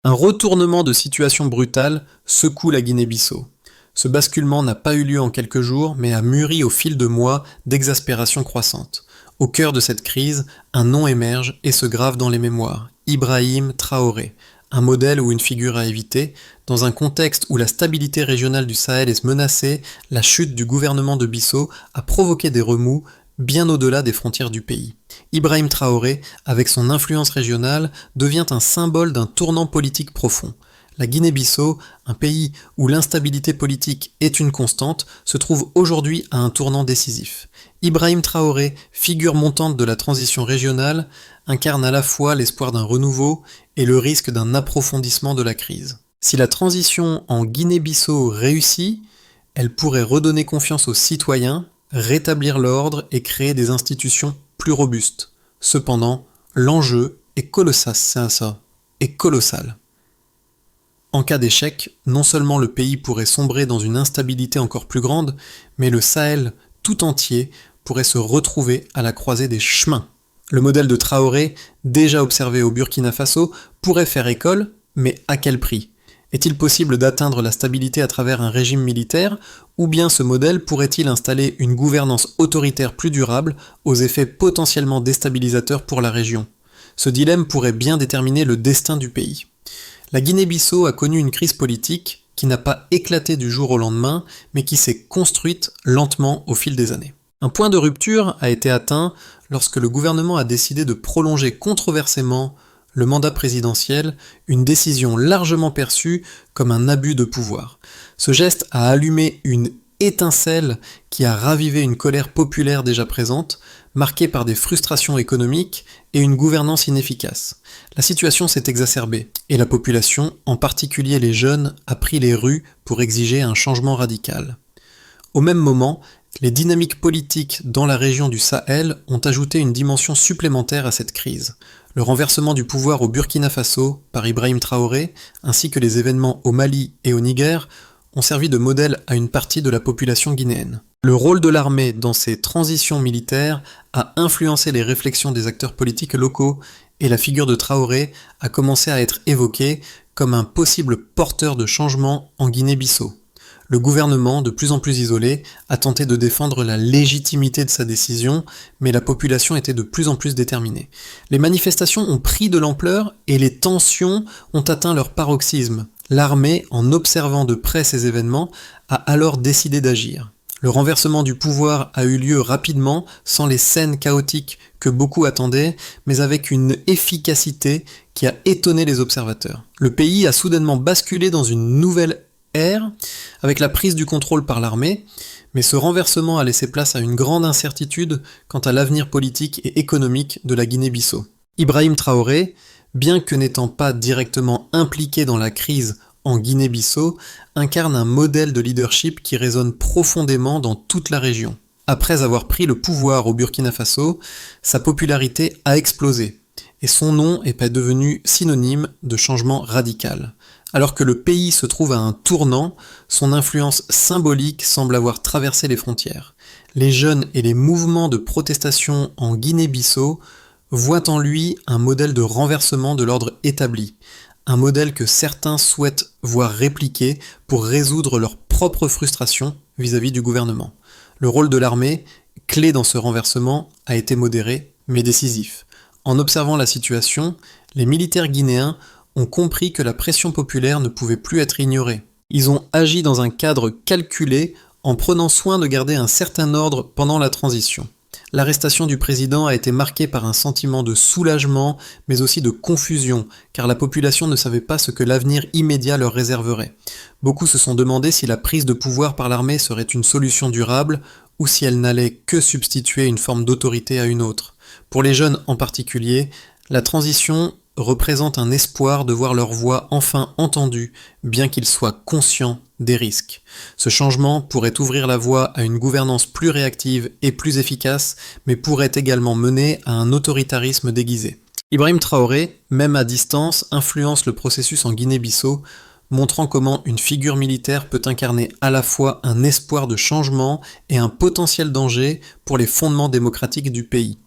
Un retournement de situation brutale secoue la Guinée-Bissau. Ce basculement n'a pas eu lieu en quelques jours, mais a mûri au fil de mois d'exaspération croissante. Au cœur de cette crise, un nom émerge et se grave dans les mémoires. Ibrahim Traoré, un modèle ou une figure à éviter. Dans un contexte où la stabilité régionale du Sahel est menacée, la chute du gouvernement de Bissau a provoqué des remous bien au-delà des frontières du pays. Ibrahim Traoré, avec son influence régionale, devient un symbole d'un tournant politique profond. La Guinée-Bissau, un pays où l'instabilité politique est une constante, se trouve aujourd'hui à un tournant décisif. Ibrahim Traoré, figure montante de la transition régionale, incarne à la fois l'espoir d'un renouveau et le risque d'un approfondissement de la crise. Si la transition en Guinée-Bissau réussit, elle pourrait redonner confiance aux citoyens, rétablir l'ordre et créer des institutions plus robustes. Cependant, l'enjeu est colossal. En cas d'échec, non seulement le pays pourrait sombrer dans une instabilité encore plus grande, mais le Sahel tout entier pourrait se retrouver à la croisée des chemins. Le modèle de Traoré, déjà observé au Burkina Faso, pourrait faire école, mais à quel prix ? Est-il possible d'atteindre la stabilité à travers un régime militaire, ou bien ce modèle pourrait-il installer une gouvernance autoritaire plus durable, aux effets potentiellement déstabilisateurs pour la région ? Ce dilemme pourrait bien déterminer le destin du pays. La Guinée-Bissau a connu une crise politique qui n'a pas éclaté du jour au lendemain, mais qui s'est construite lentement au fil des années. Un point de rupture a été atteint lorsque le gouvernement a décidé de prolonger controversément le mandat présidentiel, une décision largement perçue comme un abus de pouvoir. Ce geste a allumé une étincelle qui a ravivé une colère populaire déjà présente, marquée par des frustrations économiques et une gouvernance inefficace. La situation s'est exacerbée, et la population, en particulier les jeunes, a pris les rues pour exiger un changement radical. Au même moment, les dynamiques politiques dans la région du Sahel ont ajouté une dimension supplémentaire à cette crise. Le renversement du pouvoir au Burkina Faso par Ibrahim Traoré, ainsi que les événements au Mali et au Niger, ont servi de modèle à une partie de la population guinéenne. Le rôle de l'armée dans ces transitions militaires a influencé les réflexions des acteurs politiques locaux, et la figure de Traoré a commencé à être évoquée comme un possible porteur de changement en Guinée-Bissau. Le gouvernement, de plus en plus isolé, a tenté de défendre la légitimité de sa décision, mais la population était de plus en plus déterminée. Les manifestations ont pris de l'ampleur et les tensions ont atteint leur paroxysme. L'armée, en observant de près ces événements, a alors décidé d'agir. Le renversement du pouvoir a eu lieu rapidement, sans les scènes chaotiques que beaucoup attendaient, mais avec une efficacité qui a étonné les observateurs. Le pays a soudainement basculé dans une nouvelle ère, avec la prise du contrôle par l'armée, mais ce renversement a laissé place à une grande incertitude quant à l'avenir politique et économique de la Guinée-Bissau. Ibrahim Traoré, bien que n'étant pas directement impliqué dans la crise en Guinée-Bissau, incarne un modèle de leadership qui résonne profondément dans toute la région. Après avoir pris le pouvoir au Burkina Faso, sa popularité a explosé, et son nom est devenu synonyme de changement radical. Alors que le pays se trouve à un tournant, son influence symbolique semble avoir traversé les frontières. Les jeunes et les mouvements de protestation en Guinée-Bissau voient en lui un modèle de renversement de l'ordre établi, un modèle que certains souhaitent voir répliqué pour résoudre leurs propres frustrations vis-à-vis du gouvernement. Le rôle de l'armée, clé dans ce renversement, a été modéré, mais décisif. En observant la situation, les militaires guinéens ont compris que la pression populaire ne pouvait plus être ignorée. Ils ont agi dans un cadre calculé en prenant soin de garder un certain ordre pendant la transition. L'arrestation du président a été marquée par un sentiment de soulagement, mais aussi de confusion, car la population ne savait pas ce que l'avenir immédiat leur réserverait. Beaucoup se sont demandé si la prise de pouvoir par l'armée serait une solution durable, ou si elle n'allait que substituer une forme d'autorité à une autre. Pour les jeunes en particulier, la transition représente un espoir de voir leur voix enfin entendue, bien qu'ils soient conscients des risques. Ce changement pourrait ouvrir la voie à une gouvernance plus réactive et plus efficace, mais pourrait également mener à un autoritarisme déguisé. Ibrahim Traoré, même à distance, influence le processus en Guinée-Bissau, montrant comment une figure militaire peut incarner à la fois un espoir de changement et un potentiel danger pour les fondements démocratiques du pays.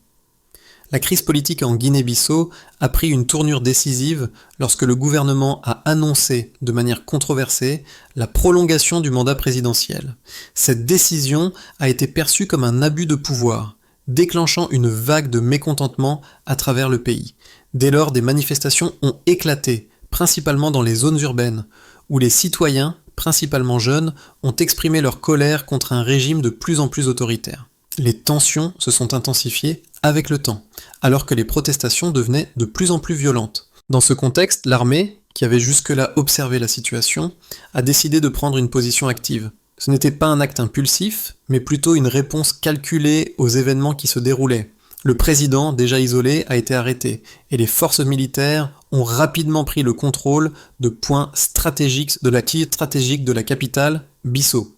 La crise politique en Guinée-Bissau a pris une tournure décisive lorsque le gouvernement a annoncé, de manière controversée, la prolongation du mandat présidentiel. Cette décision a été perçue comme un abus de pouvoir, déclenchant une vague de mécontentement à travers le pays. Dès lors, des manifestations ont éclaté, principalement dans les zones urbaines, où les citoyens, principalement jeunes, ont exprimé leur colère contre un régime de plus en plus autoritaire. Les tensions se sont intensifiées avec le temps, alors que les protestations devenaient de plus en plus violentes. Dans ce contexte, l'armée, qui avait jusque-là observé la situation, a décidé de prendre une position active. Ce n'était pas un acte impulsif, mais plutôt une réponse calculée aux événements qui se déroulaient. Le président, déjà isolé, a été arrêté, et les forces militaires ont rapidement pris le contrôle de points stratégiques de la capitale, Bissau.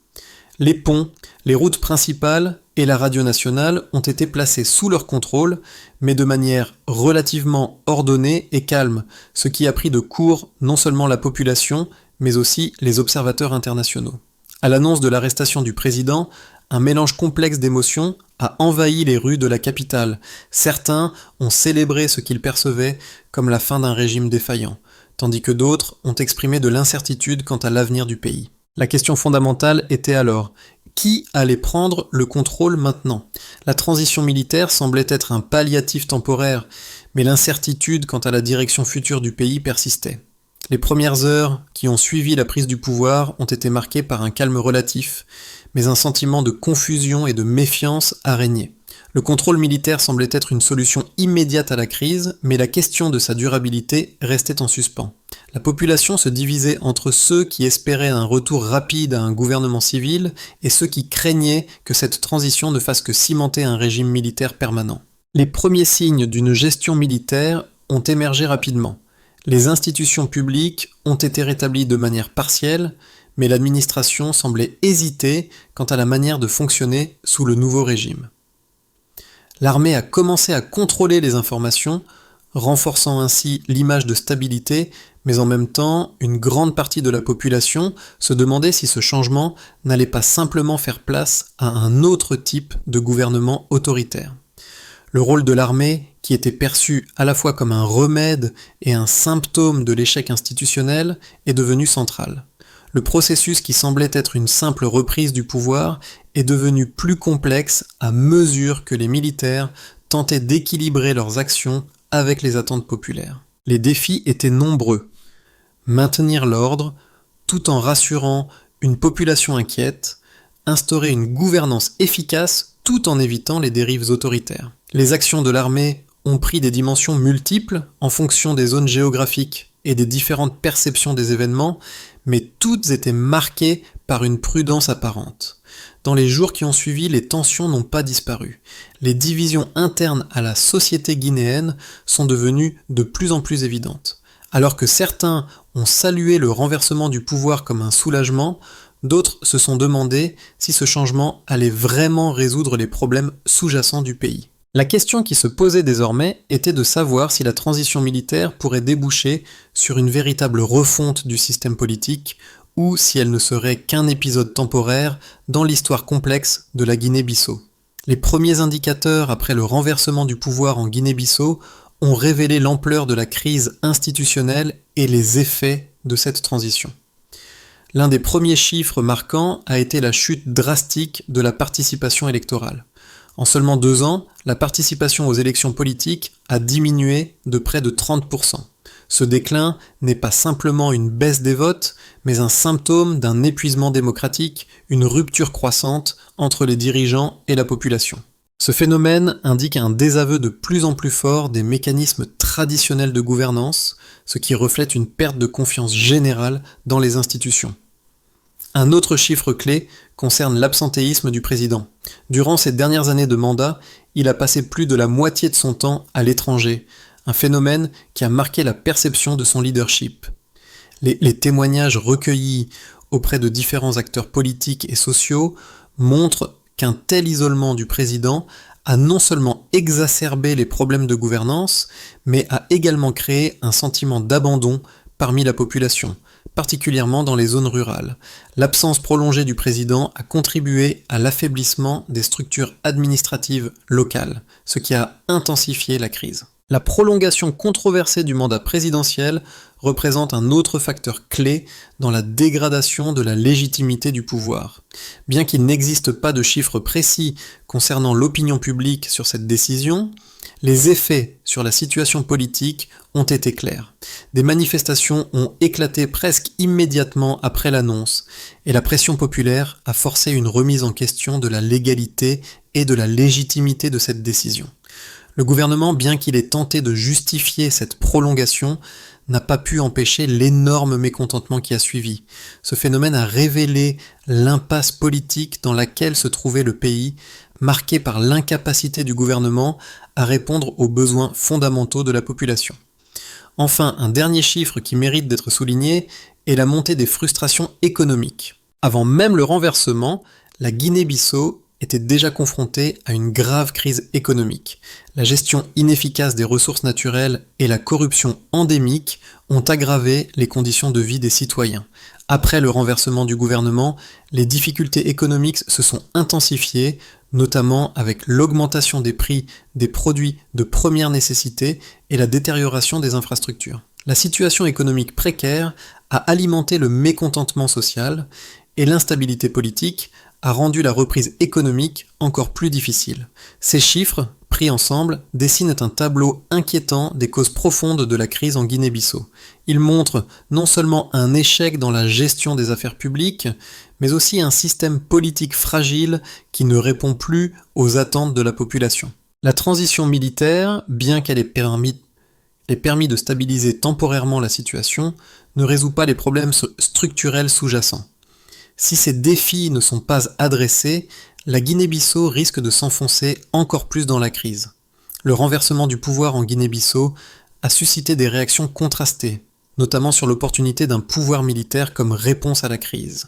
Les ponts, les routes principales et la radio nationale ont été placés sous leur contrôle, mais de manière relativement ordonnée et calme, ce qui a pris de court non seulement la population, mais aussi les observateurs internationaux. À l'annonce de l'arrestation du président, un mélange complexe d'émotions a envahi les rues de la capitale. Certains ont célébré ce qu'ils percevaient comme la fin d'un régime défaillant, tandis que d'autres ont exprimé de l'incertitude quant à l'avenir du pays. La question fondamentale était alors: qui allait prendre le contrôle maintenant? La transition militaire semblait être un palliatif temporaire, mais l'incertitude quant à la direction future du pays persistait. Les premières heures qui ont suivi la prise du pouvoir ont été marquées par un calme relatif, mais un sentiment de confusion et de méfiance a régné. Le contrôle militaire semblait être une solution immédiate à la crise, mais la question de sa durabilité restait en suspens. La population se divisait entre ceux qui espéraient un retour rapide à un gouvernement civil et ceux qui craignaient que cette transition ne fasse que cimenter un régime militaire permanent. Les premiers signes d'une gestion militaire ont émergé rapidement. Les institutions publiques ont été rétablies de manière partielle, mais l'administration semblait hésiter quant à la manière de fonctionner sous le nouveau régime. L'armée a commencé à contrôler les informations, renforçant ainsi l'image de stabilité, mais en même temps, une grande partie de la population se demandait si ce changement n'allait pas simplement faire place à un autre type de gouvernement autoritaire. Le rôle de l'armée, qui était perçu à la fois comme un remède et un symptôme de l'échec institutionnel, est devenu central. Le processus qui semblait être une simple reprise du pouvoir est devenu plus complexe à mesure que les militaires tentaient d'équilibrer leurs actions avec les attentes populaires. Les défis étaient nombreux. Maintenir l'ordre, tout en rassurant une population inquiète, instaurer une gouvernance efficace tout en évitant les dérives autoritaires. Les actions de l'armée ont pris des dimensions multiples en fonction des zones géographiques et des différentes perceptions des événements, mais toutes étaient marquées par une prudence apparente. Dans les jours qui ont suivi, les tensions n'ont pas disparu. Les divisions internes à la société guinéenne sont devenues de plus en plus évidentes. Alors que certains ont salué le renversement du pouvoir comme un soulagement, d'autres se sont demandé si ce changement allait vraiment résoudre les problèmes sous-jacents du pays. La question qui se posait désormais était de savoir si la transition militaire pourrait déboucher sur une véritable refonte du système politique ou si elle ne serait qu'un épisode temporaire dans l'histoire complexe de la Guinée-Bissau. Les premiers indicateurs après le renversement du pouvoir en Guinée-Bissau ont révélé l'ampleur de la crise institutionnelle et les effets de cette transition. L'un des premiers chiffres marquants a été la chute drastique de la participation électorale. En seulement 2 ans, la participation aux élections politiques a diminué de près de 30%. Ce déclin n'est pas simplement une baisse des votes, mais un symptôme d'un épuisement démocratique, une rupture croissante entre les dirigeants et la population. Ce phénomène indique un désaveu de plus en plus fort des mécanismes traditionnels de gouvernance, ce qui reflète une perte de confiance générale dans les institutions. Un autre chiffre clé concerne l'absentéisme du président. Durant ces dernières années de mandat, il a passé plus de la moitié de son temps à l'étranger, un phénomène qui a marqué la perception de son leadership. Les témoignages recueillis auprès de différents acteurs politiques et sociaux montrent qu'un tel isolement du président a non seulement exacerbé les problèmes de gouvernance, mais a également créé un sentiment d'abandon parmi la population, particulièrement dans les zones rurales. L'absence prolongée du président a contribué à l'affaiblissement des structures administratives locales, ce qui a intensifié la crise. La prolongation controversée du mandat présidentiel représente un autre facteur clé dans la dégradation de la légitimité du pouvoir. Bien qu'il n'existe pas de chiffres précis concernant l'opinion publique sur cette décision, les effets sur la situation politique ont été clairs. Des manifestations ont éclaté presque immédiatement après l'annonce, et la pression populaire a forcé une remise en question de la légalité et de la légitimité de cette décision. Le gouvernement, bien qu'il ait tenté de justifier cette prolongation, n'a pas pu empêcher l'énorme mécontentement qui a suivi. Ce phénomène a révélé l'impasse politique dans laquelle se trouvait le pays, marqué par l'incapacité du gouvernement à répondre aux besoins fondamentaux de la population. Enfin, un dernier chiffre qui mérite d'être souligné est la montée des frustrations économiques. Avant même le renversement, la Guinée-Bissau était déjà confrontée à une grave crise économique. La gestion inefficace des ressources naturelles et la corruption endémique ont aggravé les conditions de vie des citoyens. Après le renversement du gouvernement, les difficultés économiques se sont intensifiées, notamment avec l'augmentation des prix des produits de première nécessité et la détérioration des infrastructures. La situation économique précaire a alimenté le mécontentement social et l'instabilité politique a rendu la reprise économique encore plus difficile. Ces chiffres, pris ensemble, dessinent un tableau inquiétant des causes profondes de la crise en Guinée-Bissau. Ils montrent non seulement un échec dans la gestion des affaires publiques, mais aussi un système politique fragile qui ne répond plus aux attentes de la population. La transition militaire, bien qu'elle ait permis de stabiliser temporairement la situation, ne résout pas les problèmes structurels sous-jacents. Si ces défis ne sont pas adressés, la Guinée-Bissau risque de s'enfoncer encore plus dans la crise. Le renversement du pouvoir en Guinée-Bissau a suscité des réactions contrastées, notamment sur l'opportunité d'un pouvoir militaire comme réponse à la crise.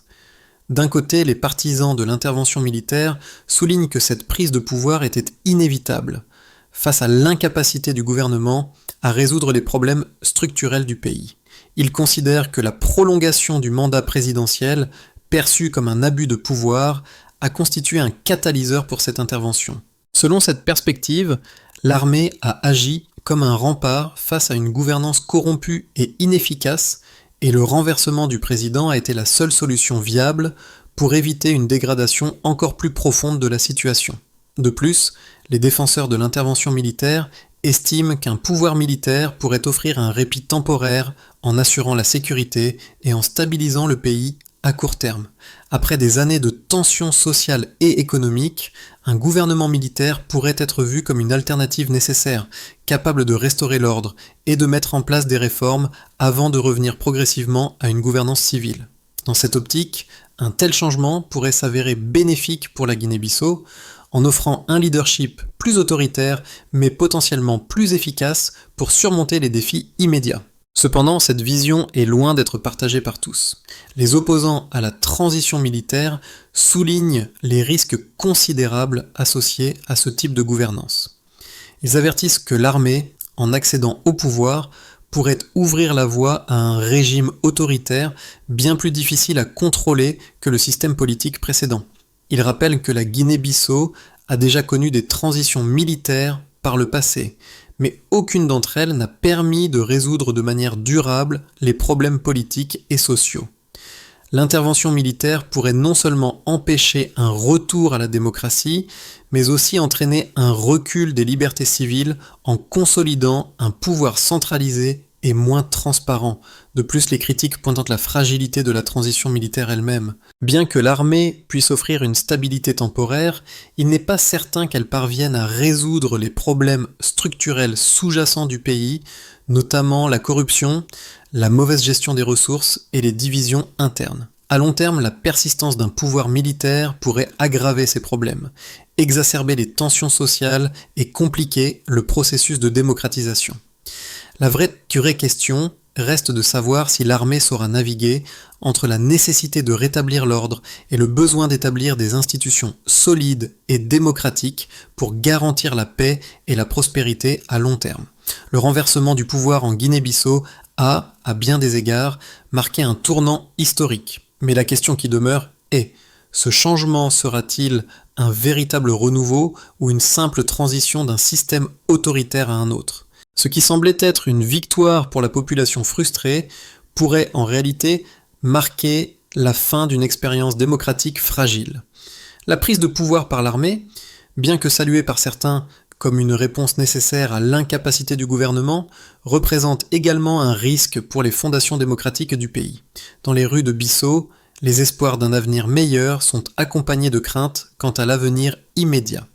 D'un côté, les partisans de l'intervention militaire soulignent que cette prise de pouvoir était inévitable, face à l'incapacité du gouvernement à résoudre les problèmes structurels du pays. Ils considèrent que la prolongation du mandat présidentiel, perçu comme un abus de pouvoir, a constitué un catalyseur pour cette intervention. Selon cette perspective, l'armée a agi comme un rempart face à une gouvernance corrompue et inefficace, et le renversement du président a été la seule solution viable pour éviter une dégradation encore plus profonde de la situation. De plus, les défenseurs de l'intervention militaire estiment qu'un pouvoir militaire pourrait offrir un répit temporaire en assurant la sécurité et en stabilisant le pays à court terme. Après des années de tensions sociales et économiques, un gouvernement militaire pourrait être vu comme une alternative nécessaire, capable de restaurer l'ordre et de mettre en place des réformes avant de revenir progressivement à une gouvernance civile. Dans cette optique, un tel changement pourrait s'avérer bénéfique pour la Guinée-Bissau, en offrant un leadership plus autoritaire, mais potentiellement plus efficace pour surmonter les défis immédiats. Cependant, cette vision est loin d'être partagée par tous. Les opposants à la transition militaire soulignent les risques considérables associés à ce type de gouvernance. Ils avertissent que l'armée, en accédant au pouvoir, pourrait ouvrir la voie à un régime autoritaire bien plus difficile à contrôler que le système politique précédent. Ils rappellent que la Guinée-Bissau a déjà connu des transitions militaires par le passé, mais aucune d'entre elles n'a permis de résoudre de manière durable les problèmes politiques et sociaux. L'intervention militaire pourrait non seulement empêcher un retour à la démocratie, mais aussi entraîner un recul des libertés civiles en consolidant un pouvoir centralisé et moins transparent. De plus, les critiques pointent la fragilité de la transition militaire elle-même. Bien que l'armée puisse offrir une stabilité temporaire, il n'est pas certain qu'elle parvienne à résoudre les problèmes structurels sous-jacents du pays, notamment la corruption, la mauvaise gestion des ressources et les divisions internes. À long terme, la persistance d'un pouvoir militaire pourrait aggraver ces problèmes, exacerber les tensions sociales et compliquer le processus de démocratisation. La vraie question reste de savoir si l'armée saura naviguer entre la nécessité de rétablir l'ordre et le besoin d'établir des institutions solides et démocratiques pour garantir la paix et la prospérité à long terme. Le renversement du pouvoir en Guinée-Bissau a, à bien des égards, marqué un tournant historique. Mais la question qui demeure est: ce changement sera-t-il un véritable renouveau ou une simple transition d'un système autoritaire à un autre? Ce qui semblait être une victoire pour la population frustrée pourrait en réalité marquer la fin d'une expérience démocratique fragile. La prise de pouvoir par l'armée, bien que saluée par certains comme une réponse nécessaire à l'incapacité du gouvernement, représente également un risque pour les fondations démocratiques du pays. Dans les rues de Bissau, les espoirs d'un avenir meilleur sont accompagnés de craintes quant à l'avenir immédiat.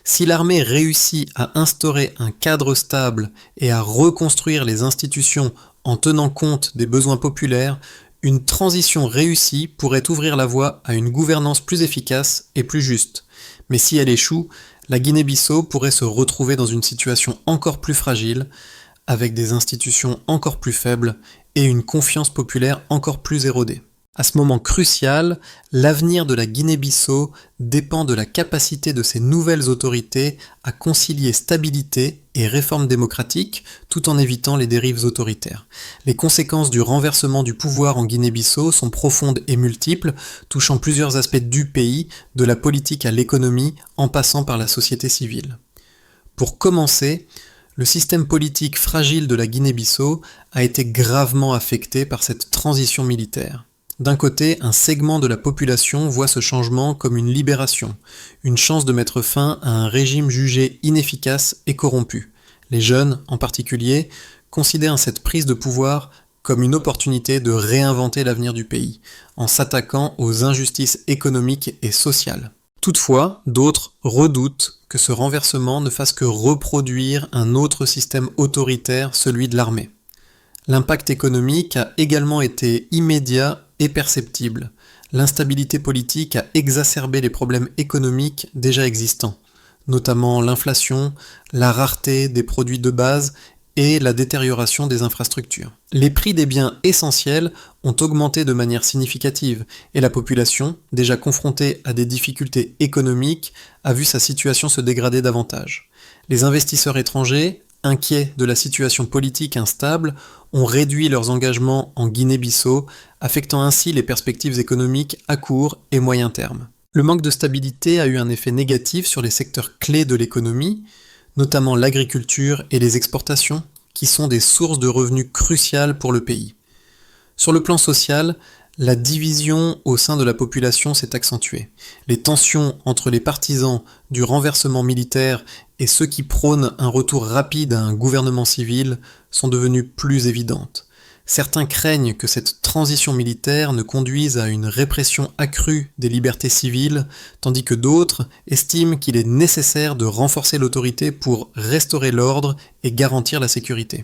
Si l'armée réussit à instaurer un cadre stable et à reconstruire les institutions en tenant compte des besoins populaires, une transition réussie pourrait ouvrir la voie à une gouvernance plus efficace et plus juste. Mais si elle échoue, la Guinée-Bissau pourrait se retrouver dans une situation encore plus fragile, avec des institutions encore plus faibles et une confiance populaire encore plus érodée. À ce moment crucial, l'avenir de la Guinée-Bissau dépend de la capacité de ces nouvelles autorités à concilier stabilité et réforme démocratique tout en évitant les dérives autoritaires. Les conséquences du renversement du pouvoir en Guinée-Bissau sont profondes et multiples, touchant plusieurs aspects du pays, de la politique à l'économie, en passant par la société civile. Pour commencer, le système politique fragile de la Guinée-Bissau a été gravement affecté par cette transition militaire. D'un côté, un segment de la population voit ce changement comme une libération, une chance de mettre fin à un régime jugé inefficace et corrompu. Les jeunes, en particulier, considèrent cette prise de pouvoir comme une opportunité de réinventer l'avenir du pays, en s'attaquant aux injustices économiques et sociales. Toutefois, d'autres redoutent que ce renversement ne fasse que reproduire un autre système autoritaire, celui de l'armée. L'impact économique a également été immédiat et perceptible. L'instabilité politique a exacerbé les problèmes économiques déjà existants, notamment l'inflation, la rareté des produits de base et la détérioration des infrastructures. Les prix des biens essentiels ont augmenté de manière significative et la population, déjà confrontée à des difficultés économiques, a vu sa situation se dégrader davantage. Les investisseurs étrangers, inquiets de la situation politique instable, ont réduit leurs engagements en Guinée-Bissau, affectant ainsi les perspectives économiques à court et moyen terme. Le manque de stabilité a eu un effet négatif sur les secteurs clés de l'économie, notamment l'agriculture et les exportations, qui sont des sources de revenus cruciales pour le pays. Sur le plan social, la division au sein de la population s'est accentuée. Les tensions entre les partisans du renversement militaire et ceux qui prônent un retour rapide à un gouvernement civil sont devenues plus évidentes. Certains craignent que cette transition militaire ne conduise à une répression accrue des libertés civiles, tandis que d'autres estiment qu'il est nécessaire de renforcer l'autorité pour restaurer l'ordre et garantir la sécurité.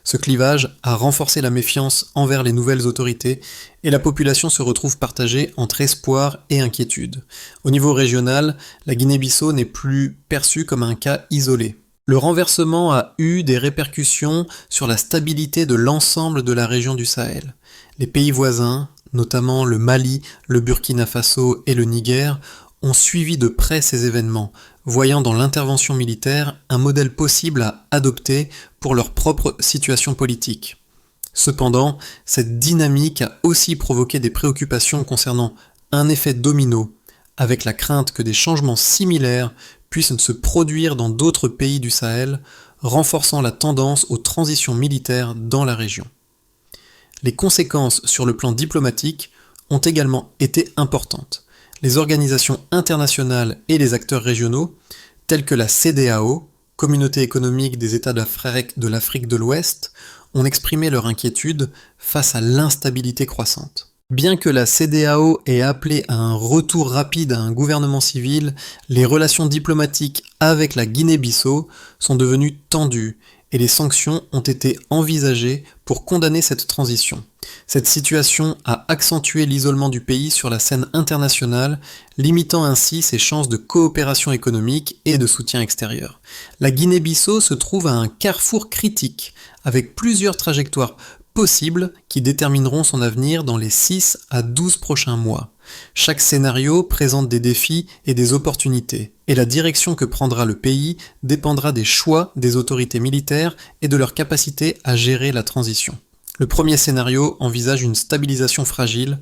Ce clivage a renforcé la méfiance envers les nouvelles autorités et la population se retrouve partagée entre espoir et inquiétude. Au niveau régional, la Guinée-Bissau n'est plus perçue comme un cas isolé. Le renversement a eu des répercussions sur la stabilité de l'ensemble de la région du Sahel. Les pays voisins, notamment le Mali, le Burkina Faso et le Niger, ont suivi de près ces événements, voyant dans l'intervention militaire un modèle possible à adopter pour leur propre situation politique. Cependant, cette dynamique a aussi provoqué des préoccupations concernant un effet domino, avec la crainte que des changements similaires puissent se produire dans d'autres pays du Sahel, renforçant la tendance aux transitions militaires dans la région. Les conséquences sur le plan diplomatique ont également été importantes. Les organisations internationales et les acteurs régionaux, tels que la CEDEAO, Communauté économique des États de l'Afrique de l'Ouest, ont exprimé leur inquiétude face à l'instabilité croissante. Bien que la CEDEAO ait appelé à un retour rapide à un gouvernement civil, les relations diplomatiques avec la Guinée-Bissau sont devenues tendues et les sanctions ont été envisagées pour condamner cette transition. Cette situation a accentué l'isolement du pays sur la scène internationale, limitant ainsi ses chances de coopération économique et de soutien extérieur. La Guinée-Bissau se trouve à un carrefour critique, avec plusieurs trajectoires possibles qui détermineront son avenir dans les 6 à 12 prochains mois. Chaque scénario présente des défis et des opportunités, et la direction que prendra le pays dépendra des choix des autorités militaires et de leur capacité à gérer la transition. Le premier scénario envisage une stabilisation fragile,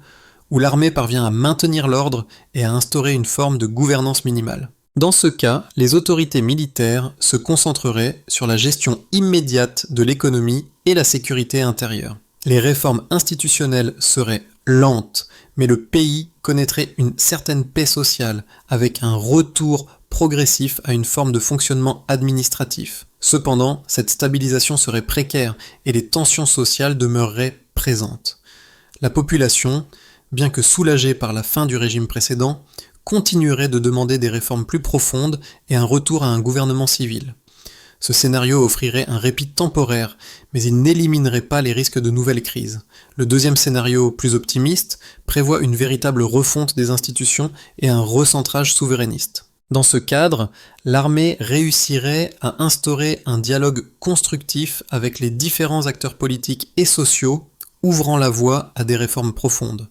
où l'armée parvient à maintenir l'ordre et à instaurer une forme de gouvernance minimale. Dans ce cas, les autorités militaires se concentreraient sur la gestion immédiate de l'économie et la sécurité intérieure. Les réformes institutionnelles seraient lentes, mais le pays connaîtrait une certaine paix sociale, avec un retour progressif à une forme de fonctionnement administratif. Cependant, cette stabilisation serait précaire et les tensions sociales demeureraient présentes. La population, bien que soulagée par la fin du régime précédent, continuerait de demander des réformes plus profondes et un retour à un gouvernement civil. Ce scénario offrirait un répit temporaire, mais il n'éliminerait pas les risques de nouvelles crises. Le deuxième scénario, plus optimiste, prévoit une véritable refonte des institutions et un recentrage souverainiste. Dans ce cadre, l'armée réussirait à instaurer un dialogue constructif avec les différents acteurs politiques et sociaux, ouvrant la voie à des réformes profondes.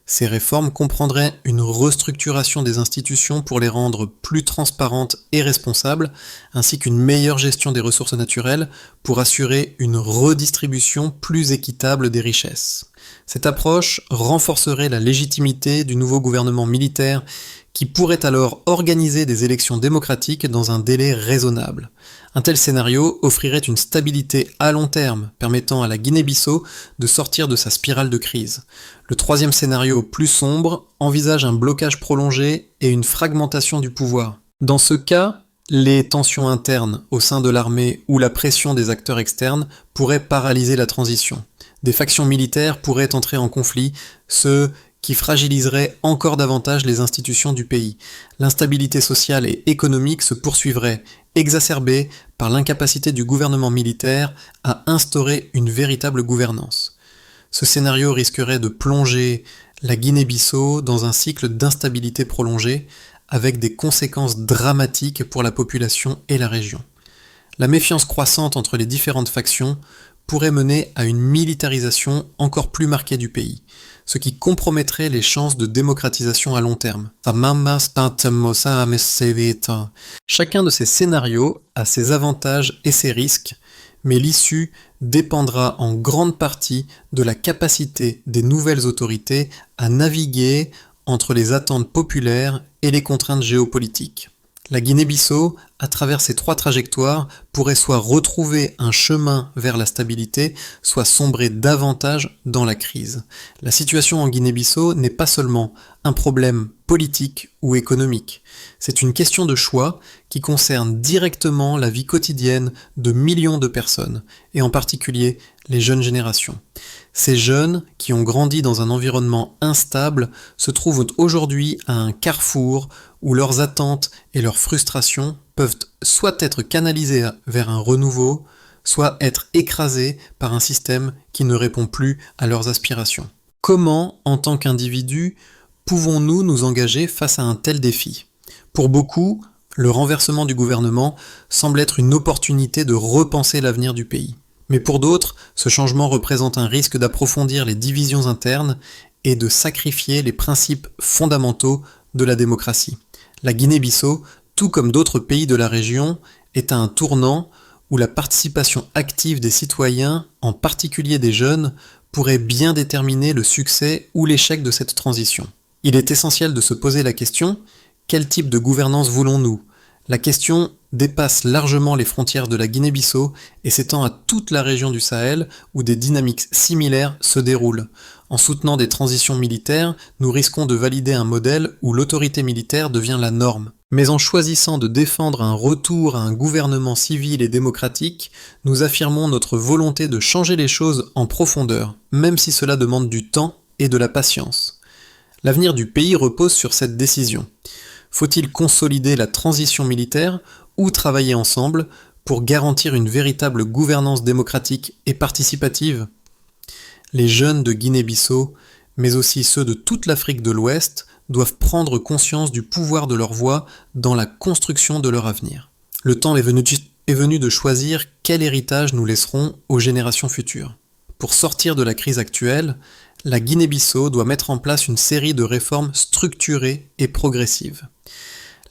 Ces réformes comprendraient une restructuration des institutions pour les rendre plus transparentes et responsables, ainsi qu'une meilleure gestion des ressources naturelles pour assurer une redistribution plus équitable des richesses. Cette approche renforcerait la légitimité du nouveau gouvernement militaire qui pourrait alors organiser des élections démocratiques dans un délai raisonnable. Un tel scénario offrirait une stabilité à long terme, permettant à la Guinée-Bissau de sortir de sa spirale de crise. Le troisième scénario, plus sombre, envisage un blocage prolongé et une fragmentation du pouvoir. Dans ce cas, les tensions internes au sein de l'armée ou la pression des acteurs externes pourraient paralyser la transition. Des factions militaires pourraient entrer en conflit, ce qui fragiliserait encore davantage les institutions du pays. L'instabilité sociale et économique se poursuivrait, exacerbée par l'incapacité du gouvernement militaire à instaurer une véritable gouvernance. Ce scénario risquerait de plonger la Guinée-Bissau dans un cycle d'instabilité prolongée, avec des conséquences dramatiques pour la population et la région. La méfiance croissante entre les différentes factions pourrait mener à une militarisation encore plus marquée du pays, ce qui compromettrait les chances de démocratisation à long terme. Chacun de ces scénarios a ses avantages et ses risques, mais l'issue dépendra en grande partie de la capacité des nouvelles autorités à naviguer entre les attentes populaires et les contraintes géopolitiques. La Guinée-Bissau, à travers ces trois trajectoires, pourrait soit retrouver un chemin vers la stabilité, soit sombrer davantage dans la crise. La situation en Guinée-Bissau n'est pas seulement un problème politique ou économique. C'est une question de choix qui concerne directement la vie quotidienne de millions de personnes, et en particulier les jeunes générations. Ces jeunes, qui ont grandi dans un environnement instable, se trouvent aujourd'hui à un carrefour où leurs attentes et leurs frustrations peuvent soit être canalisées vers un renouveau, soit être écrasées par un système qui ne répond plus à leurs aspirations. Comment, en tant qu'individus, pouvons-nous nous engager face à un tel défi ? Pour beaucoup, le renversement du gouvernement semble être une opportunité de repenser l'avenir du pays. Mais pour d'autres, ce changement représente un risque d'approfondir les divisions internes et de sacrifier les principes fondamentaux de la démocratie. La Guinée-Bissau, tout comme d'autres pays de la région, est à un tournant où la participation active des citoyens, en particulier des jeunes, pourrait bien déterminer le succès ou l'échec de cette transition. Il est essentiel de se poser la question : quel type de gouvernance voulons-nous ? La question dépasse largement les frontières de la Guinée-Bissau et s'étend à toute la région du Sahel où des dynamiques similaires se déroulent. En soutenant des transitions militaires, nous risquons de valider un modèle où l'autorité militaire devient la norme. Mais en choisissant de défendre un retour à un gouvernement civil et démocratique, nous affirmons notre volonté de changer les choses en profondeur, même si cela demande du temps et de la patience. L'avenir du pays repose sur cette décision. Faut-il consolider la transition militaire ou travailler ensemble pour garantir une véritable gouvernance démocratique et participative ? Les jeunes de Guinée-Bissau, mais aussi ceux de toute l'Afrique de l'Ouest, doivent prendre conscience du pouvoir de leur voix dans la construction de leur avenir. Le temps est venu de choisir quel héritage nous laisserons aux générations futures. Pour sortir de la crise actuelle, la Guinée-Bissau doit mettre en place une série de réformes structurées et progressives.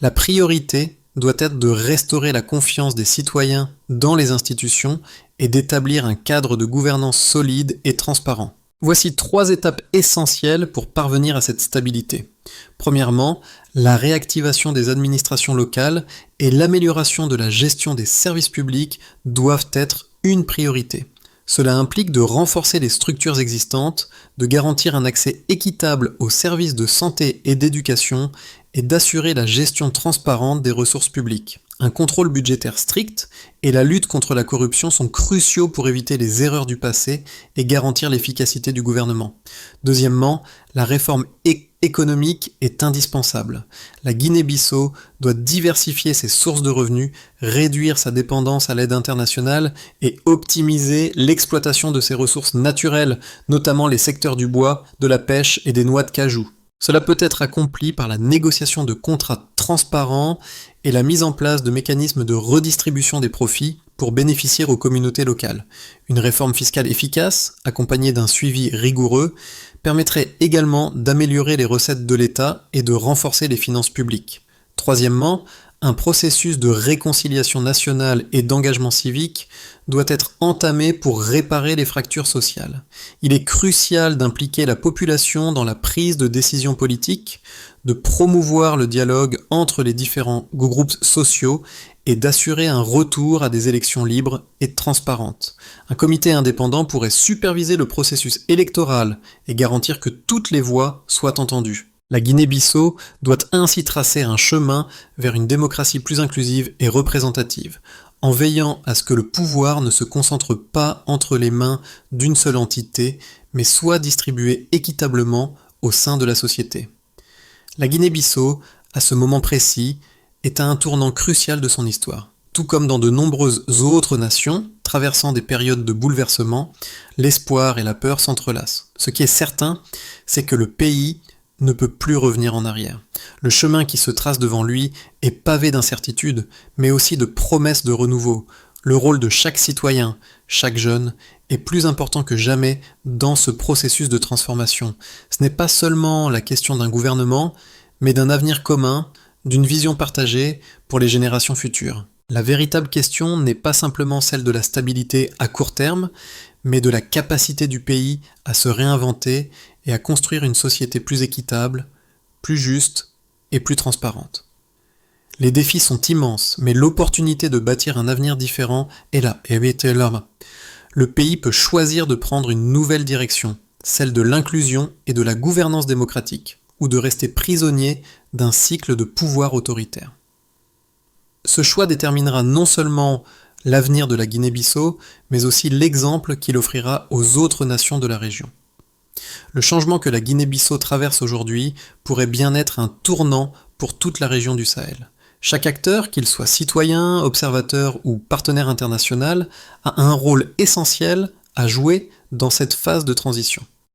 La priorité doit être de restaurer la confiance des citoyens dans les institutions et d'établir un cadre de gouvernance solide et transparent. Voici 3 étapes essentielles pour parvenir à cette stabilité. Premièrement, la réactivation des administrations locales et l'amélioration de la gestion des services publics doivent être une priorité. Cela implique de renforcer les structures existantes, de garantir un accès équitable aux services de santé et d'éducation et d'assurer la gestion transparente des ressources publiques. Un contrôle budgétaire strict et la lutte contre la corruption sont cruciaux pour éviter les erreurs du passé et garantir l'efficacité du gouvernement. Deuxièmement, la réforme économique est indispensable. La Guinée-Bissau doit diversifier ses sources de revenus, réduire sa dépendance à l'aide internationale et optimiser l'exploitation de ses ressources naturelles, notamment les secteurs du bois, de la pêche et des noix de cajou. Cela peut être accompli par la négociation de contrats transparents et la mise en place de mécanismes de redistribution des profits pour bénéficier aux communautés locales. Une réforme fiscale efficace, accompagnée d'un suivi rigoureux, permettrait également d'améliorer les recettes de l'État et de renforcer les finances publiques. Troisièmement, un processus de réconciliation nationale et d'engagement civique doit être entamé pour réparer les fractures sociales. Il est crucial d'impliquer la population dans la prise de décisions politiques, de promouvoir le dialogue entre les différents groupes sociaux et d'assurer un retour à des élections libres et transparentes. Un comité indépendant pourrait superviser le processus électoral et garantir que toutes les voix soient entendues. La Guinée-Bissau doit ainsi tracer un chemin vers une démocratie plus inclusive et représentative, en veillant à ce que le pouvoir ne se concentre pas entre les mains d'une seule entité, mais soit distribué équitablement au sein de la société. La Guinée-Bissau, à ce moment précis, est à un tournant crucial de son histoire. Tout comme dans de nombreuses autres nations, traversant des périodes de bouleversement, l'espoir et la peur s'entrelacent. Ce qui est certain, c'est que le pays ne peut plus revenir en arrière. Le chemin qui se trace devant lui est pavé d'incertitudes, mais aussi de promesses de renouveau. Le rôle de chaque citoyen, chaque jeune, est plus important que jamais dans ce processus de transformation. Ce n'est pas seulement la question d'un gouvernement, mais d'un avenir commun, d'une vision partagée pour les générations futures. La véritable question n'est pas simplement celle de la stabilité à court terme, mais de la capacité du pays à se réinventer et à construire une société plus équitable, plus juste et plus transparente. Les défis sont immenses, mais l'opportunité de bâtir un avenir différent est là, et est là. Le pays peut choisir de prendre une nouvelle direction, celle de l'inclusion et de la gouvernance démocratique, ou de rester prisonnier d'un cycle de pouvoir autoritaire. Ce choix déterminera non seulement l'avenir de la Guinée-Bissau, mais aussi l'exemple qu'il offrira aux autres nations de la région. Le changement que la Guinée-Bissau traverse aujourd'hui pourrait bien être un tournant pour toute la région du Sahel. Chaque acteur, qu'il soit citoyen, observateur ou partenaire international, a un rôle essentiel à jouer dans cette phase de transition.